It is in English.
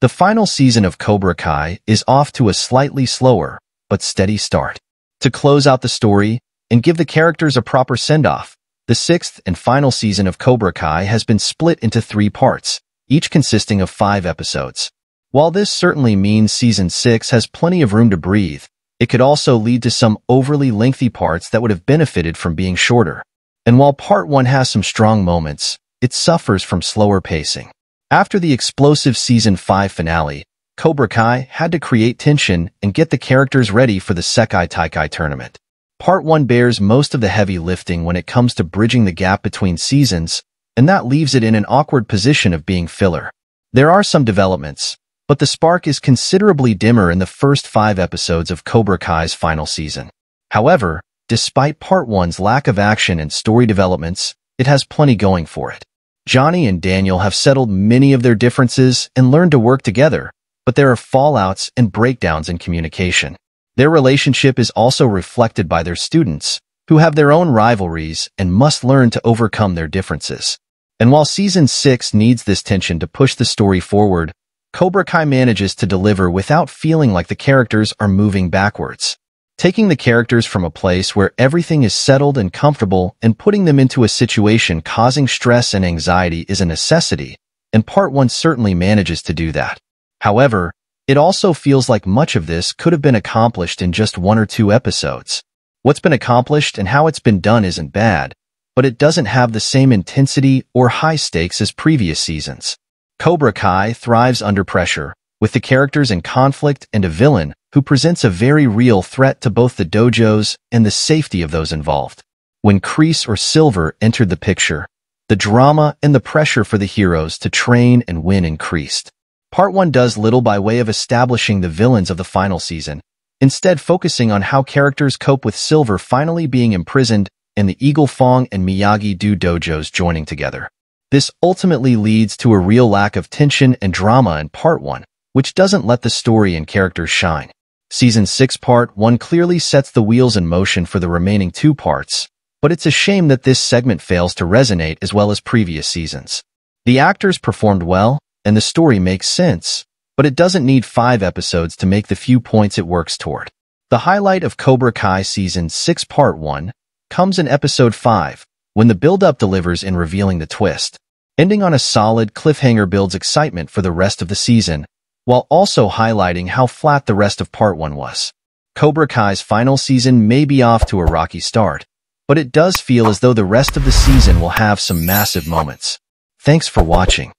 The final season of Cobra Kai is off to a slightly slower but steady start. To close out the story and give the characters a proper send-off, the sixth and final season of Cobra Kai has been split into 3 parts, each consisting of 5 episodes. While this certainly means Season 6 has plenty of room to breathe, it could also lead to some overly lengthy parts that would have benefited from being shorter. And while Part 1 has some strong moments, it suffers from slower pacing. After the explosive Season 5 finale, Cobra Kai had to create tension and get the characters ready for the Sekai Taikai tournament. Part 1 bears most of the heavy lifting when it comes to bridging the gap between seasons, and that leaves it in an awkward position of being filler. There are some developments, but the spark is considerably dimmer in the first 5 episodes of Cobra Kai's final season. However, despite Part 1's lack of action and story developments, it has plenty going for it. Johnny and Daniel have settled many of their differences and learned to work together, but there are fallouts and breakdowns in communication. Their relationship is also reflected by their students, who have their own rivalries and must learn to overcome their differences. And while Season 6 needs this tension to push the story forward, Cobra Kai manages to deliver without feeling like the characters are moving backwards. Taking the characters from a place where everything is settled and comfortable and putting them into a situation causing stress and anxiety is a necessity, and Part 1 certainly manages to do that. However, it also feels like much of this could have been accomplished in just 1 or 2 episodes. What's been accomplished and how it's been done isn't bad, but it doesn't have the same intensity or high stakes as previous seasons. Cobra Kai thrives under pressure, with the characters in conflict and a villain who presents a very real threat to both the dojos and the safety of those involved. When Kreese or Silver entered the picture, the drama and the pressure for the heroes to train and win increased. Part 1 does little by way of establishing the villains of the final season, instead focusing on how characters cope with Silver finally being imprisoned and the Eagle Fong and Miyagi-Do dojos joining together. This ultimately leads to a real lack of tension and drama in Part 1, which doesn't let the story and characters shine. Season 6 Part 1 clearly sets the wheels in motion for the remaining 2 parts, but it's a shame that this segment fails to resonate as well as previous seasons. The actors performed well, and the story makes sense, but it doesn't need 5 episodes to make the few points it works toward. The highlight of Cobra Kai Season 6 Part 1 comes in Episode 5, when the build-up delivers in revealing the twist. Ending on a solid cliffhanger builds excitement for the rest of the season, while also highlighting how flat the rest of Part 1 was. Cobra Kai's final season may be off to a rocky start, but it does feel as though the rest of the season will have some massive moments. Thanks for watching.